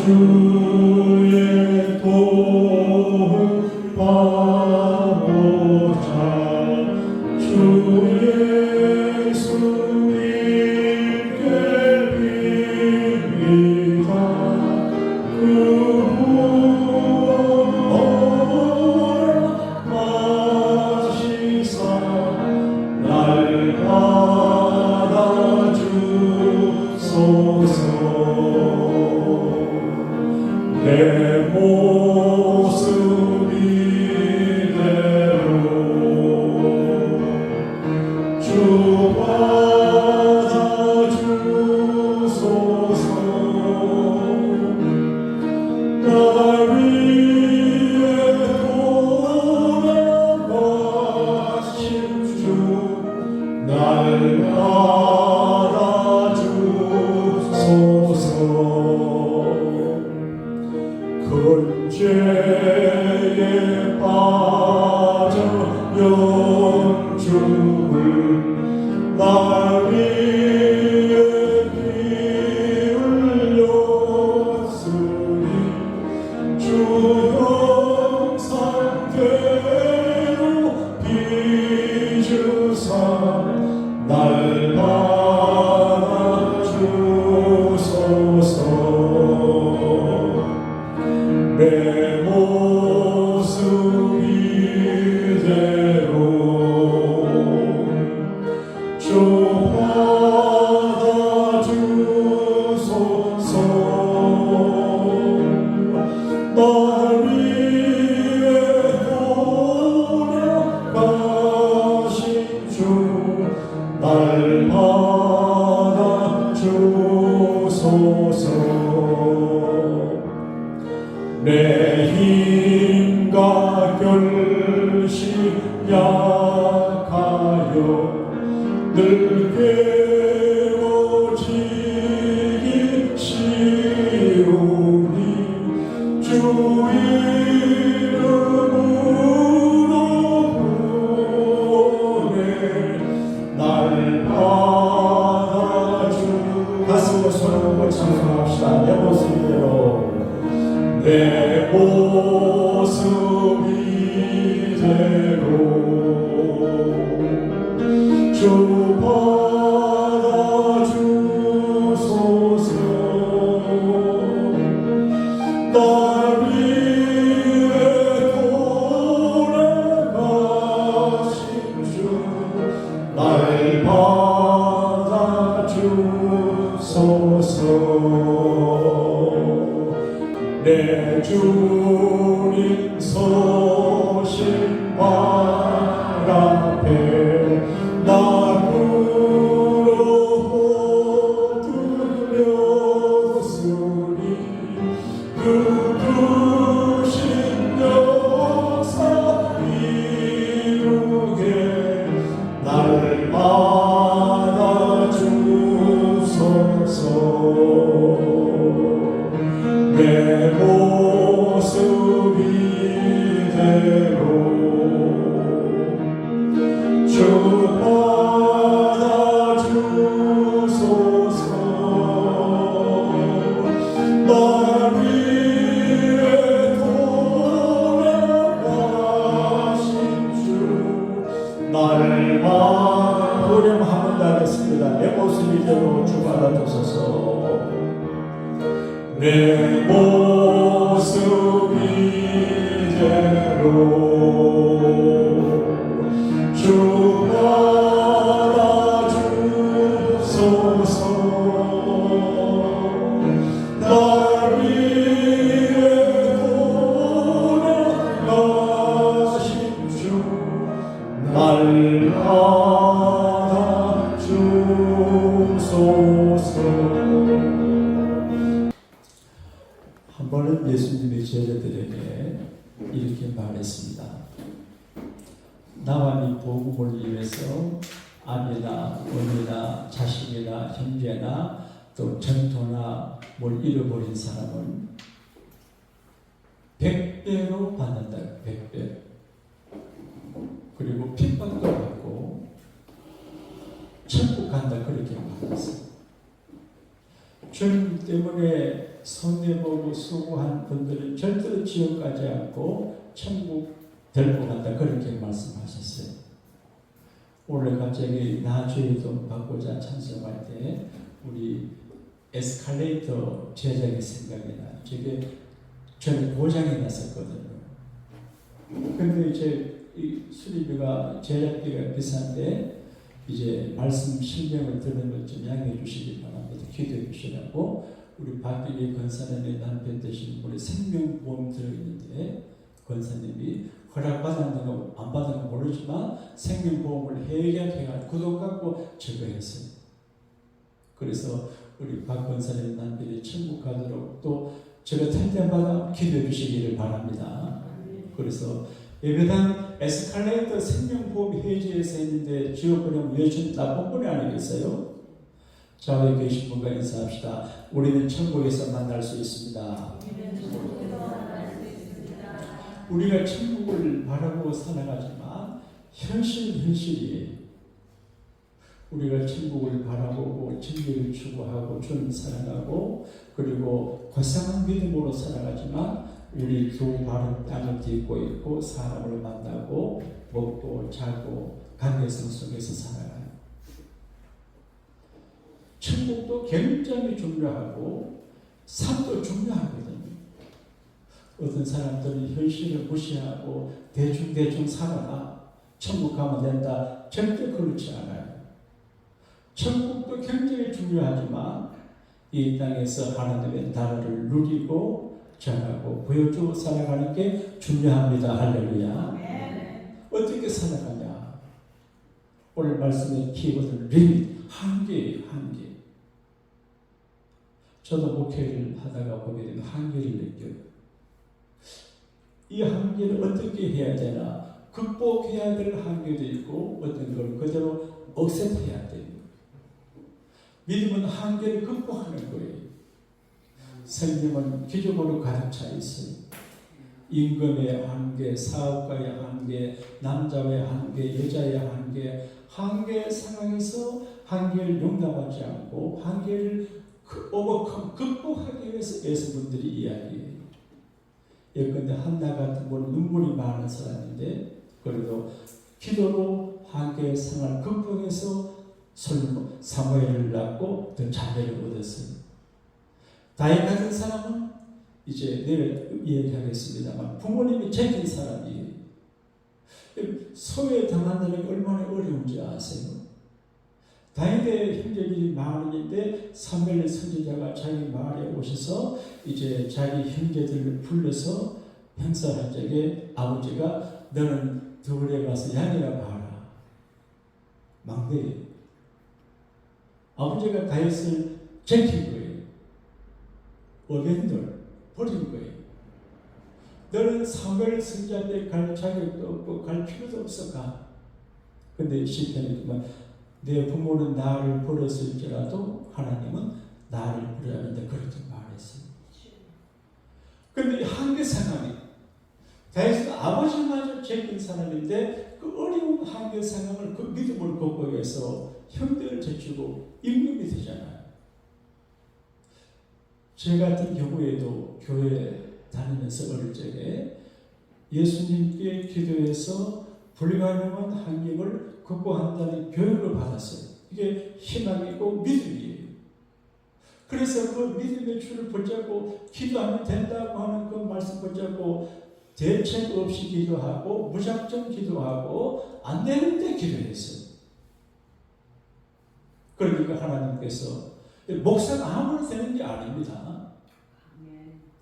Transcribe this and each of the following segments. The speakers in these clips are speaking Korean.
주의 도움 받고자 주 예수 믿게 빕니다. 그 구원 하시사 날 받아주소서. 내 모습 이대로 주 받아주소서. 날 위해 돌아가신 주 날 받아주소서. 근죄에 빠져 영죽을 날 위해 피 흘렸으니 주 형상대로 빚으사 날 받아주소서. 내 모습 이대로 주 받아주소서. 날 위해 돌아가신 주 날 받아주소서. 내 힘과 결심 약하여 늘 깨어지기 쉬우니 주 이름으로 구원해 날 받아주. 가슴과 손을 찬송합시다. 내 모습 이대로 내 모습 이대로 주 받아주소서. 날 위해 돌아가신 주 날 받아주소서. 내 주님 서신 발 앞에 나 물어드렸으니 그 크신 역사 이루게 날 받아주소서. 내 모습 이대로 주 받아주소서. 날 위해 돌아가신 주 날 받으려 한번 더 하겠습니다. 내 모습 이대로 주 받아주소서. 내 모습 이대로 주 받아주소서. 날 위해 돌아가신 주 날 받아주소서. 한 번은 예수님의 제자들에게 이렇게 말했습니다. 나와 네 복음을 위해서 아내나 어머니나 자식이나 형제나 또 전토나 뭘 잃어버린 사람은 100배로 받는다. 100배. 그리고 핍박도 받고 천국 간다. 그렇게 말했어요. 주님 때문에 손해보고 수고한 분들은 절대로 지옥 가지 않고 천국 데리고 간다. 그렇게 말씀하셨어요. 오늘 갑자기 나주의도 받고자 찬송할 때 우리 에스컬레이터 제작이 생각이 나요. 저게 저는 고장이 났었거든요. 근데 이제 이 수리비가 제작비가 비싼데 이제 말씀 실명을 듣는 것 좀 양해해 주시기 바랍니다. 기도해 주시라고 우리 박기리 권사님의 남편 되신 분의 생명보험 들어있는데 권사님이 허락받았는가 안 받았는가 모르지만 생명보험을 해약해가지고 구독 갖고 제거했어요. 그래서 우리 박 권사님 남편이 천국 가도록 또 제가 탈 때마다 기도해 주시기를 바랍니다. 그래서 예배당 에스컬레이터 생명보험 해지해서 했는데 지옥보험 여전 나쁜 분이 아니겠어요? 좌우에 계신 분과 인사합시다. 우리는 천국에서 만날 수 있습니다. 우리가 천국을 바라보고 살아가지만 현실이에요. 우리가 천국을 바라보고 진리를 추구하고 주님 사랑하고 그리고 고상한 믿음으로 살아가지만 우리 두 발은 땅을 딛고 있고 사람을 만나고 먹고 자고 관계성 속에서 살아가요. 천국도 굉장히 중요하고 삶도 중요하거든요. 어떤 사람들이 현실을 무시하고 대충 살아라. 천국 가면 된다. 절대 그렇지 않아요. 천국도 굉장히 중요하지만 이 땅에서 하나님의 나라를 누리고 전하고 보여주고 살아가는 게 중요합니다. 할렐루야. 어떻게 살아가냐. 오늘 말씀의 키워드는 리밋, 한계예요. 한계. 저도 목회를 하다가 보게 되면 한계를 느껴요. 이 한계를 어떻게 해야 되나. 극복해야 될 한계도 있고 어떤 걸 그대로 억셉해야 돼요. 믿음은 한계를 극복하는 거예요. 생명은 기적으로 가득 차 있어요. 임금의 한계, 사업가의 한계, 남자의 한계, 여자의 한계, 한계 상황에서 한계를 용납하지 않고 한계를 극복하기 위해서 예수분들이 이야기해요. 예컨대 한나 같은 분은 눈물이 많은 사람인데 그래도 기도로 한계의 상황을 극복해서 사무엘을 낳고 또 자녀를 얻었어요. 다윗 같은 사람은 이제 내일 얘기하겠습니다만 부모님이 제긴 사람이에요. 소외 당한다는 게 얼마나 어려운지 아세요? 다윗의 형제들이 마흔인데 사무엘 선지자가 자기 마을에 오셔서 이제 자기 형제들을 불러서 행사할 적에 아버지가 너는 들에 가서 양이라 봐라. 막내예요. 아버지가 다윗을 제킨 거예요. 어벤들 버린 거예요. 너는 사무엘 선지자한테 갈 자격도 없고 갈 필요도 없어 가. 근데 시편이지만 내 부모는 나를 버렸을지라도 하나님은 나를 버려야 한다. 그렇게 말했어요. 근데 한계 상황이 다윗은 아버지마저 제낀 사람인데 그 어려운 한계 상황을 그 믿음을 극복해서 형들을 제치고 임금이 되잖아요. 제 같은 경우에도 교회 다니면서 어릴 적에 예수님께 기도해서 불가능한 한계를 극복한다는 교육을 받았어요. 이게 희망이고 믿음이에요. 그래서 그 믿음의 줄을 붙잡고 기도하면 된다고 하는 그 말씀 붙잡고 대책 없이 기도하고 무작정 기도하고 안 되는데 기도했어요. 그러니까 하나님께서 목사가 아무나 되는 게 아닙니다.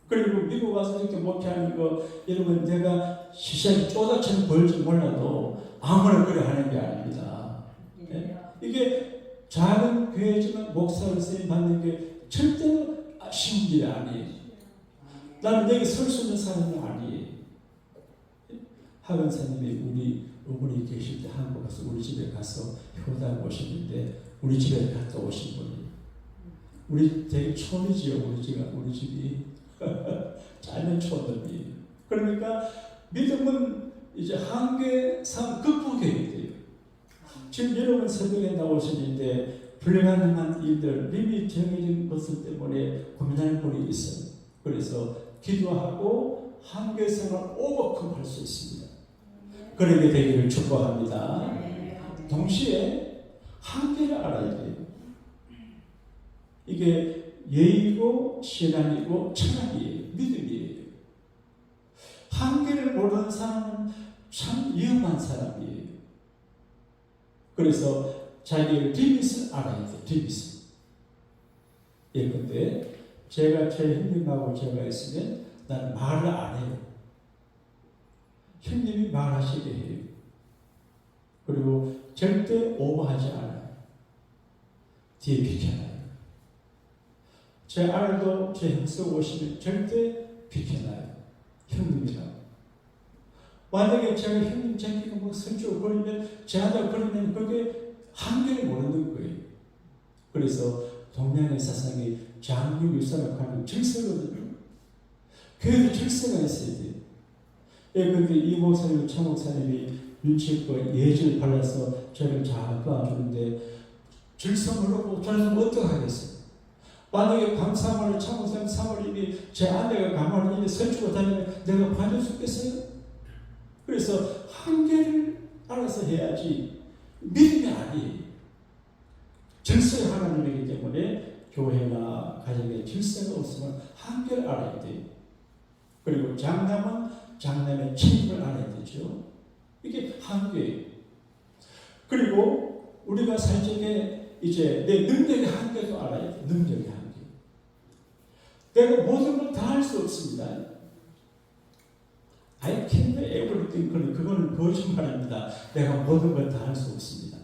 그리고 미국 와서 이렇게 목회하는 거 여러분 내가 시장이 쪼다처럼 보일지 몰라도 아무나 그래 하는 게 아닙니다. 네? 이게 작은 교회지만 목사를 쓰임 받는 게 절대로 쉬운 일이 아니에요. 나는 내게 설 수 있는 사람이 아니에요. 하근사님이 우리 어머니 계실 때 한국 가서 우리 집에 가서 효당 오시는데 우리 집에 갔다 오신 분이 우리 되게 촌이지요. 우리 집이 짧은 촌놈이에요. 그러니까 믿음은 이제 한계상 극복해야 돼요. 지금 여러분 새벽에 나오시는데 불가능한 일들, 이미 정해진 것들 때문에 고민하는 분이 있어요. 그래서 기도하고 한계성을 오버컴할 수 있습니다. 그러게 되기를 축복합니다. 동시에 한계를 알아야 돼요. 이게 예의고 신앙이고 철학이에요. 믿음이에요. 한계를 모르는 사람은 참 위험한 사람이에요. 그래서 자기의 리밋을 알아야 돼요. 리밋을. 예컨대 제가 제 형님하고 제가 있으면 나는 말을 안 해요. 형님이 말하시게 해요. 그리고 절대 오버하지 않아요. 뒤에 비켜나요. 제 아들도 제 형수 오시면 절대 비켜나요. 형님이라고. 만약에 제가 형님 챙기고 뭐 설주고 그러면 제 아들 그러면 그게 한계를 모르는 거예요. 그래서 동양의 사상이 장유유사라고 하는 질서거든요. 교회도 질서가 있어야 돼요. 예, 근데 이 목사님, 차 목사님이 눈치껏 예절 발라서 저를 잘 도와주는데 질서 모르고 저는 어떡하겠어요? 만약에 감사원을 차 목사님 사모님이 제 아내가 가만히 이렇게 설주고 다니면 내가 봐줄 수 있겠어요? 그래서 한계를 알아서 해야지 믿음이 아니에요. 질서의 하나님이기 때문에 교회나 가정에 질서가 없으면 한계를 알아야 돼요. 그리고 장남은 장남의 책임을 알아야 되죠. 이게 한계예요. 그리고 우리가 살 적에 이제 내 능력의 한계도 알아야 돼요. 능력의 한계. 내가 모든 걸 다 할 수 없습니다. I can't do everything. 그거는 거짓말입니다. 내가 모든 걸 다 할 수 없습니다.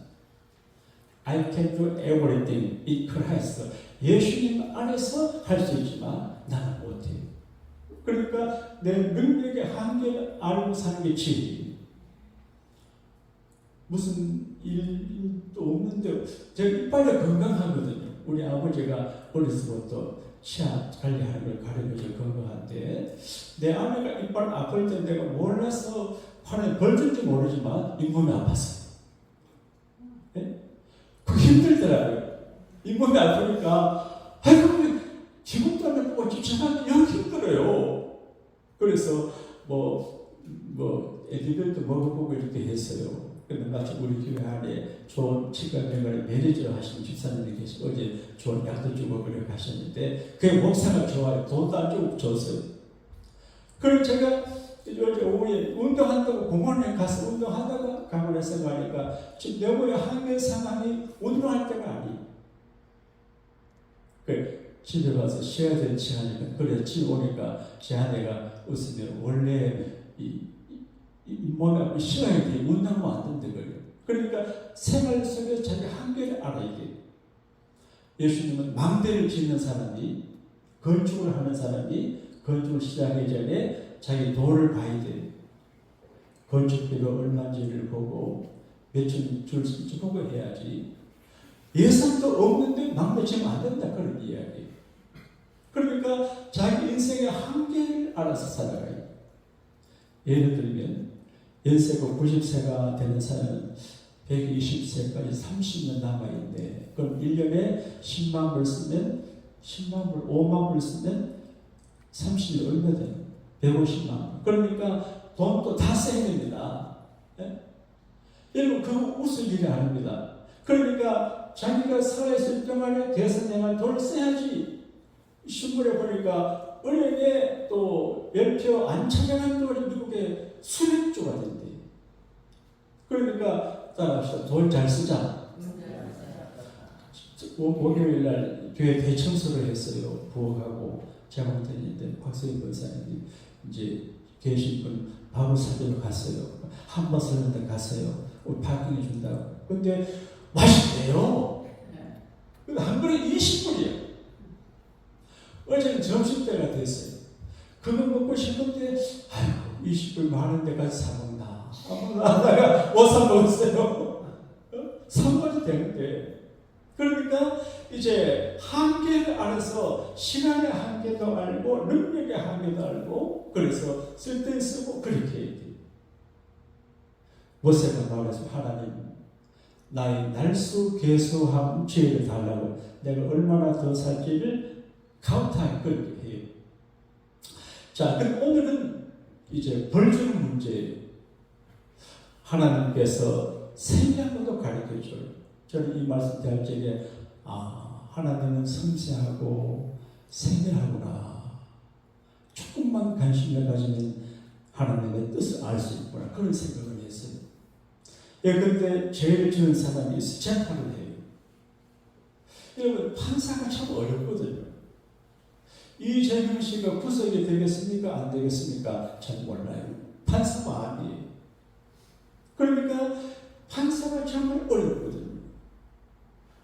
I can do everything in Christ. 예수님 안에서 할 수 있지만 나는 못해요. 그러니까 내 능력의 한계를 알고 사는 게 지혜예요. 무슨 일도 없는데 제가 이빨이 건강하거든요. 우리 아버지가 어렸을 때부터 치아 관리하는 걸 가르쳐서 건강한데 내 아내가 이빨 아플 때 내가 몰라서 팔에 벌준지 모르지만 잇몸이 아팠어요. 네? 그게 힘들더라고요. 잇몸이 아프니까 아이고 지금 때문에 보고 지쳐가면 영 힘들어요. 그래서 애들도 먹어보고 이렇게 했어요. 근데 마치 우리 교회 안에 좋은 치과 병원에 매니저 하시는 집사님이 계시고 어제 좋은 약도 주고 그래 가셨는데 그게 목사가 좋아요. 돈도 안 주고 줬어요. 그럼 제가 어제 오후에 운동한다고 공원에 가서 운동하다가 강원에서 가니까 지금 여보의 한계 상황이 운동할 때가 아니에요. 집에 가서 쉬어야 되는 시간이니까 그래 집에 오니까 제 아내가 웃으며 원래 몸이 쉬어야 돼. 운동하면 안 된다 그래요. 그러니까 생활 속에 자기 한계를 알아야 돼요. 예수님은 망대를 짓는 사람이 건축을 하는 사람이 건축을 시작하기 전에 자기 돈을 봐야 돼요. 건축비가 얼마인지를 보고 몇천 줄 수 있지 보고 해야지. 예산도 없는데 망대 지면 안 된다 그런 이야기예요. 그러니까 자기 인생의 한계를 알아서 살아가요. 예를 들면 연세가 90세가 되는 사람은 120세까지 30년 남아있는데 그럼 1년에 10만 불 쓰면 10만 불, 5만 불 쓰면 30년 얼마 돼요? 150만. 그러니까 돈도 다 써야 됩니다. 예? 여러분 그거 웃을 일이 아닙니다. 그러니까 자기가 살아있을 동안에 대선행할 돈을 써야지. 신문에 보니까 은행에 또 연표 안 찾아간 돈이 미국에 수백조가 된대. 그러니까 따라합시다. 돈 잘 쓰자. 목요일 날 교회 대청소를 했어요. 부엌하고 잘못했는데 박수희 권사님이 이제 계신 분 밥을 사주러 갔어요. 한번 설는데 갔어요. 우리 파킹해 준다고. 근데 맛있대요. 한 그릇 20불이에요. 어제는 점심때가 됐어요. 그거 먹고 싶은데 아이고 20불 많은 데까지 사먹나 하다가 못 사먹었어요. 사먹어도 되는데. 그러니까 이제 한계를 알아서 시간의 한계도 알고 능력의 한계도 알고 그래서 쓸 때 쓰고 그렇게 해야 돼요. 모세가 말해서 하나님 나의 날수 계수함 죄를 달라고 내가 얼마나 더 살지를 카운트하기 그렇게 해요. 자, 그럼 오늘은 이제 벌 주는 문제예요. 하나님께서 생명으로 가르쳐줘요. 저는 이 말씀 대할 적에 하나님은 섬세하고 세밀하구나. 조금만 관심을 가지면 하나님의 뜻을 알 수 있구나. 그런 생각을 했어요. 그런데 죄를 지은 사람이 있어 재판을 해요. 여러분, 판사가 참 어렵거든요. 이재명 씨가 구속이 되겠습니까? 안 되겠습니까? 잘 몰라요. 판사가 아니에요. 그러니까 판사가 정말 어렵거든요.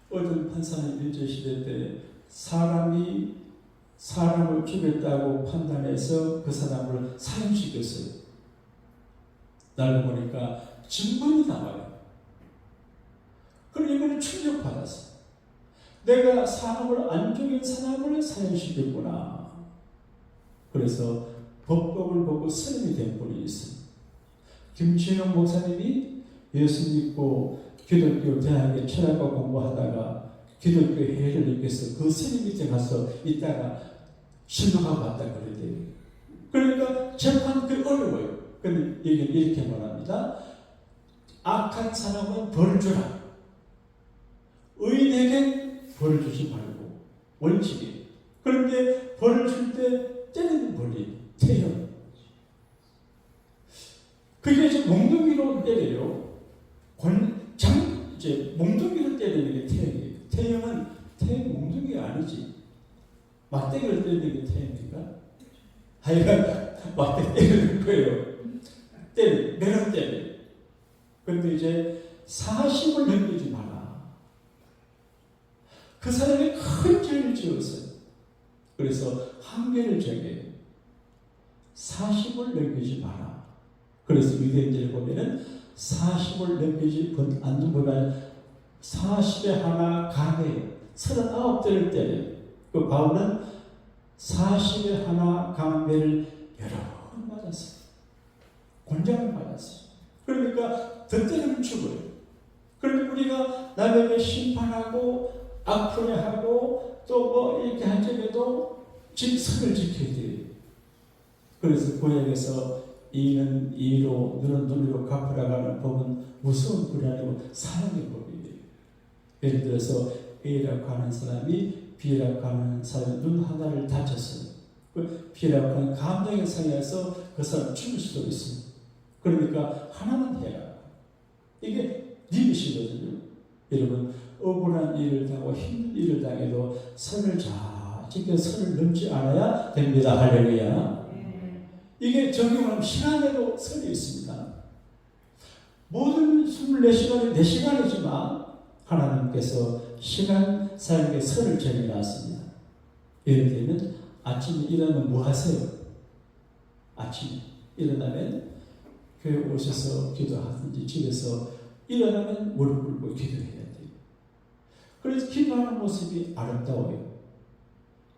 어떤 판사는 일제시대 때 사람을 죽였다고 판단해서 그 사람을 사형시켰어요. 나를 보니까 증거이 나와요. 그럼 이거는 충격받았어. 내가 사람을 안 죽인 사람을 사형시켰구나. 그래서 법법을 보고 스님이 된 분이 있어요. 김치영 목사님이 예수 믿고 기독교 대학에 철학과 공부하다가 기독교 해를 느껴서 그 스님 밑에 가서 있다가 신도가 왔다 그러대요. 그러니까 재판 그 어려워요. 근데 얘기는 이렇게 말합니다. 악한 사람은 벌을 주라. 의인에게 벌을 주지 말고 원칙이에요. 그런데 벌을 줄 때 때리는 벌이 태형. 그게 이제 몽둥이로 때려요. 이제 몽둥이로 때리는 게 태형이에요. 태형은 몽둥이가 아니지. 막대기를 때리는 게 태형인가? 하여간 막대기 때리는 거예요. 매력 때려. 그런데 이제 40을 넘기지 마라. 그 사람이 큰 죄를 지었어요. 그래서 한계를 정해요. 40을 넘기지 마라. 그래서 유대인들을 보면은 40을 넘기지 않는 보면 40에 하나 강해요. 39대를 때려요. 그 바울은 40에 하나 강배를 여러 번 맞았어요. 권장을 받았어요. 그러니까 더 때리면 죽어요. 그런데 우리가 남에게 심판하고 악플하고 또 뭐 이렇게 할 적에도 선을 지켜야 돼요. 그래서 구약에서 이는 이로 눈은 눈으로 갚으라가는 법은 무서운 법이 아니고 사랑의 법이에요. 예를 들어서 A라고 하는 사람이 B라고 하는 사람의 눈 하나를 다쳤어요. B라고 하는 감정의 상해에서 그 사람 죽을 수도 있습니다. 그러니까 하나만 해라. 이게 리밋이거든요. 여러분, 억울한 일을 당하고 힘든 일을 당해도 선을 잘 지켜 선을 넘지 않아야 됩니다. 할렐루야. 이게 적용하면 시간에도 선이 있습니다. 모든 24시간이 4시간이지만 하나님께서 시간 사역에 선을 정해놨습니다. 예를 들면 아침에 일어나면 뭐 하세요? 아침에 일어나면 교회 오셔서 기도하든지 집에서 일어나면 무릎 꿇고 기도해야 돼요. 그래서 기도하는 모습이 아름다워요.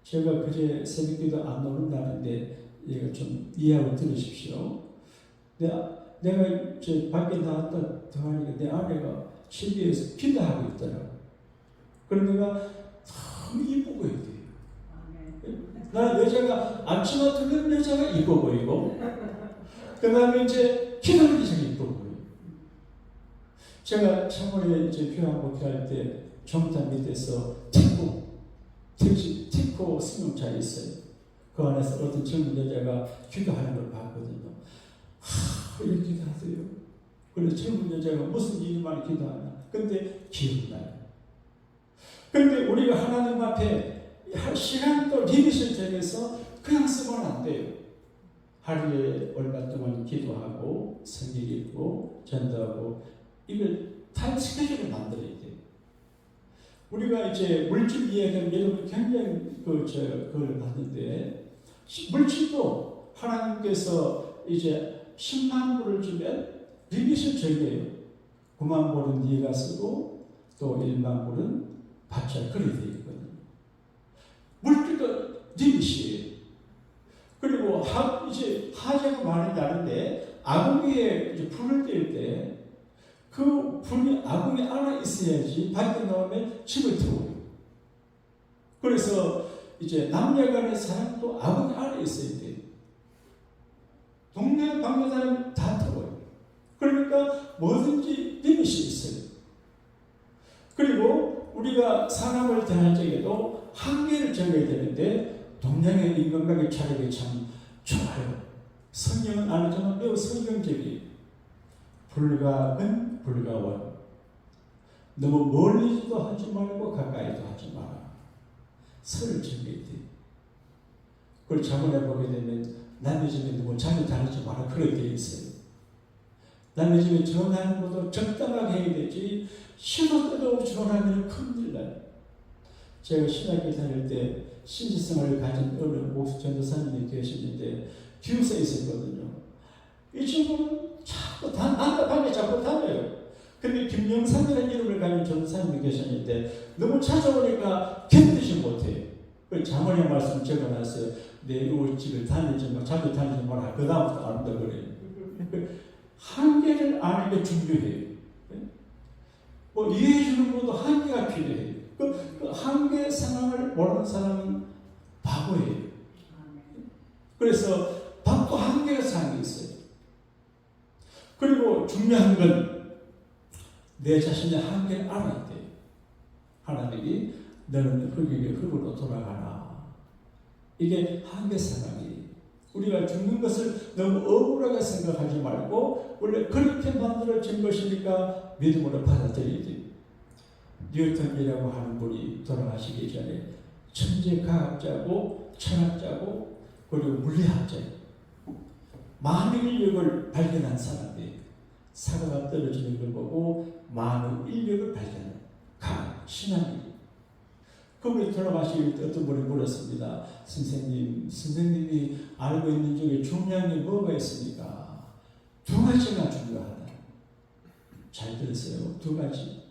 제가 그제 새벽기도 안 나온다는데 이거 좀 이해하고 들으십시오. 내가 이제 밖에 나왔다 더하니까 내 아내가 침대에서 기도하고 있더라고. 그러니까 너무 이쁘고 있대요. 나 여자가 앞치마 두른 여자가 이뻐 보이고 그 다음에 이제 기도하는 여자가 이뻐 보여요. 제가 창원에 이제 교회 목회할 때 정탐 밑에서 티코 승용차에 있어요. 그 안에서 어떤 젊은 여자가 기도하는 걸 봤거든요. 이렇게 기도하세요. 그래서 젊은 여자가 무슨 일만 기도하나. 근데 기억나요. 그런데 우리가 하나님 앞에 시간도 리밋을 정해서 그냥 쓰면 안 돼요. 하루에 얼마 동안 기도하고 성경 읽고 전도하고 이걸 타임 스케줄을 만들어야 돼요. 우리가 이제 물질 이야기하면 여러분 굉장히 그걸 봤는데 물질도 하나님께서 이제 10만 불을 주면 리밋을 정해요. 9만 불은 네가 쓰고 또 1만 불은 받자. 그렇게 되어 있거든요. 물질도 리밋이에요. 그리고 이제 하자가 많이 나는데 아궁이에 이제 불을 뗄 때 그 불이 아궁이 안에 있어야지 밖에 나오면 집을 태워요. 그래서 이제 남녀간의 사랑도 아궁이 안에 있어야 돼. 동네 방네 사람 다 태워요. 그러니까 뭐든지 리밋이 있어요. 그리고 우리가 사람을 대할 적에도 한계를 정해야 되는데 동양의 인간관계 차리기 참 좋아요. 성경은 아니지만 매우 성경적이에요. 불가근 불가원. 너무 멀리도 하지 말고 가까이도 하지 마라. 선을 정해야 돼. 그걸 자문해 보게 되면 남의 집에 너무 자주 다니지 마라. 그렇게 되어 있어요. 남의 집에 전화하는 것도 적당하게 해야 되지 시도 때도 없이 전화하면 큰일 나요. 제가 신학교 다닐 때 신지성을 가진 어느 목수 전도사님이 계시는데 기숙사에 있었거든요. 이 친구는 자꾸 난답하게 자꾸 다녀요. 근데 김영삼이라는 이름을 가진 전도사님이 계셨는데 너무 찾아오니까 견디지 못해요. 그 자문의 말씀 적어놨어요. 내 집을 다니지 마, 자주 다니지 마라. 그 다음부터 안 한다 그래요. 한계를 아는 게 중요해요. 뭐 이해해 주는 것도 한계가 필요해요. 그 한계 상황을 모르는 사람은 바보예요. 그래서 밥도 한계가 상이 있어요. 그리고 중요한 건 내 자신의 한계를 알아야 돼요. 하나님이 너는 흙이니 흙으로 돌아가라. 이게 한계 상황이에요. 우리가 죽는 것을 너무 억울하게 생각하지 말고 원래 그렇게 만들어진 것이니까 믿음으로 받아들여야 돼요. 뉴턴이라고 하는 분이 돌아가시기 전에 천재과학자고 철학자고 그리고 물리학자예요. 많은 인력을 발견한 사람이에요. 사과가 떨어지는 걸 보고 많은 인력을 발견한 신학이에요. 그분이 돌아가시기 때 어떤 분이 물었습니다. 선생님이 알고 있는 중에 중요한 게 뭐가 있습니까? 두 가지가 중요하다. 잘 들으세요. 두 가지.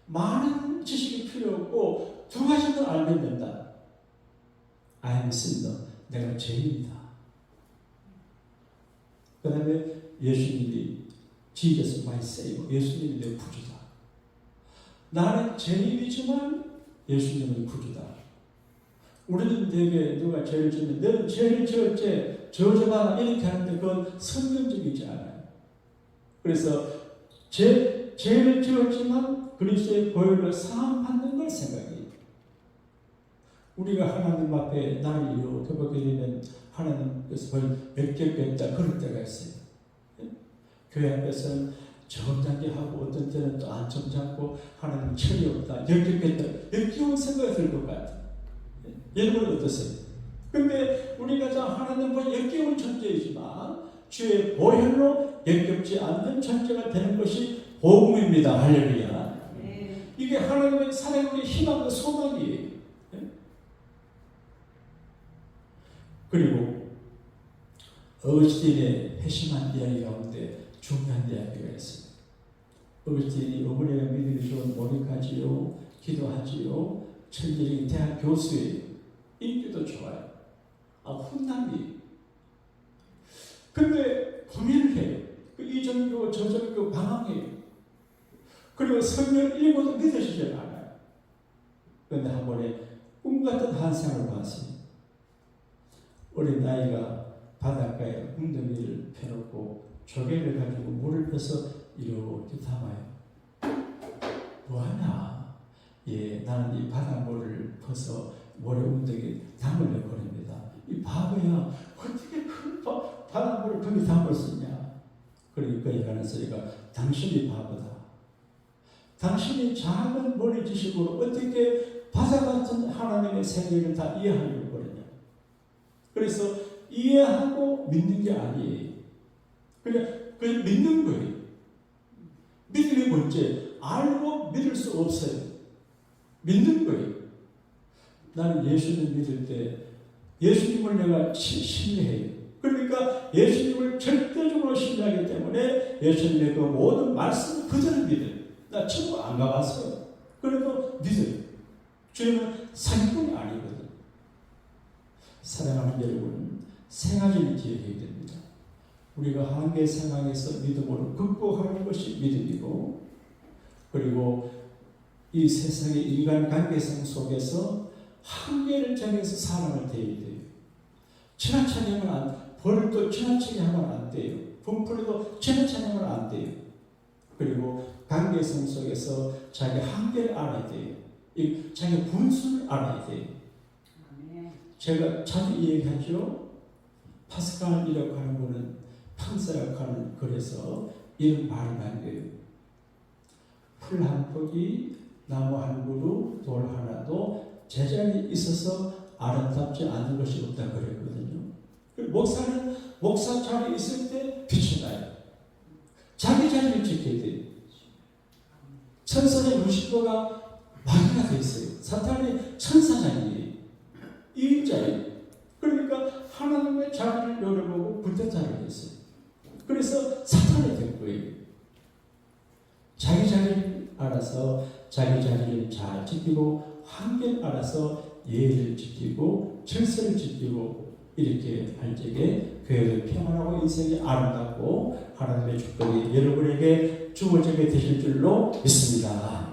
많은 지식이 필요 없고 두 가지는 알면 된다. I am sinner. 내가 죄인이다. 그 다음에 예수님이 Jesus my Savior. 예수님이 내 구주다. 나는 죄인이지만 예수님은 구주다. 우리는 되게 누가 죄를 지면 너는 죄를 지었지 저주받아 이렇게 하는데 그건 성경적이지 않아요. 그래서 죄를 지었지만 그리스도의 보혈로 사함받는 걸 생각해요. 우리가 하나님 앞에 나를 이루어 보게 되면 하나님께서 역겹겠다 그럴 때가 있어요. 교회 앞에서는 점잖게하고 어떤 때는 또 안 점잖고 하나님 철이 없다 역겹겠다 역겨운 생각이 들 것 같아요. 여러분 어떠세요? 근데 우리가 하나님과 역겨운 존재이지만 주의 보혈로 역겹지 않는 존재가 되는 것이 복음입니다. 할렐루야. 이게 하나님의 사랑의 희망과 소망이에요. 그리고 어거스틴의 회심한 이야기 가운데 중요한 이야기가 있어요. 어거스틴이 어머니가 믿음이 좋은 모니카지요, 기도하지요, 천재적인 대학 교수예요. 인기도 좋아요. 훈남이에요. 근데 고민을 해요. 이 종교, 저 종교 방황해요. 그리고 성경 읽어도 믿어지지 않아요. 그런데 한 번에 꿈 같은 환상을 봤어요. 어린 아이가 바닷가에 웅덩이를 펴놓고 조개를 가지고 물을 펴서 이렇게 담아요. 뭐하냐? 예, 나는 이 바닷물을 퍼서 모래 웅덩이에 담으려고 합니다. 이 바보야, 어떻게 큰 바닷물을 거기 담을 수 있냐? 그러니까 얘기하는 소리가 당신이 바보다. 당신이 작은 머리 지식으로 어떻게 바다 같은 하나님의 세계를 다 이해하려고 그러냐? 그래서 이해하고 믿는 게 아니에요. 그냥 믿는 거예요. 믿음이 뭔지 알고 믿을 수 없어요. 믿는 거예요. 나는 예수님 믿을 때 예수님을 내가 신뢰해요. 그러니까 예수님을 절대적으로 신뢰하기 때문에 예수님의 그 모든 말씀을 그대로 믿어요. 나 천국 안 가봤어요. 그래도 믿어요. 주님은 사기꾼이 아니거든. 사랑하는 여러분, 세 가지를 기억해야 됩니다. 우리가 한계 상황에서 믿음으로 극복하는 것이 믿음이고, 그리고 이 세상의 인간 관계성 속에서 한계를 정해서 사람을 대해야 돼요. 지나치게 하면 벌도 지나치게 하면 안 돼요. 분풀이도 지나치게 하면 안 돼요. 그리고 관계성 속에서 자기 한계를 알아야 돼요. 자기 분수를 알아야 돼요. 제가 자주 얘기하죠. 파스칼 이라고 하는 분은 판사 역할을 그래서 이런 말을 한 거예요. 풀 한 폭이 나무 한 그루 돌 하나도 제자리에 있어서 아름답지 않은 것이 없다 그랬거든요. 목사는 목사 자리에 있을 때 빛이 나요. 자기 자리를 지켜야 돼요. 천사의 루시퍼가 마귀가 되어 있어요. 사탄이 천사장이에요. 이인자예요. 그러니까 하나님의 자리를 열어보고 불태자리에 있어요. 그래서 사탄이 된 거예요. 자기 자리를 알아서 자기 자리를 잘 지키고 한계를 알아서 예의를 지키고 질서를 지키고 이렇게 할 적에 교회도 평안하고 인생이 아름답고 하나님의 축복이 여러분에게 주어지게 되실 줄로 믿습니다.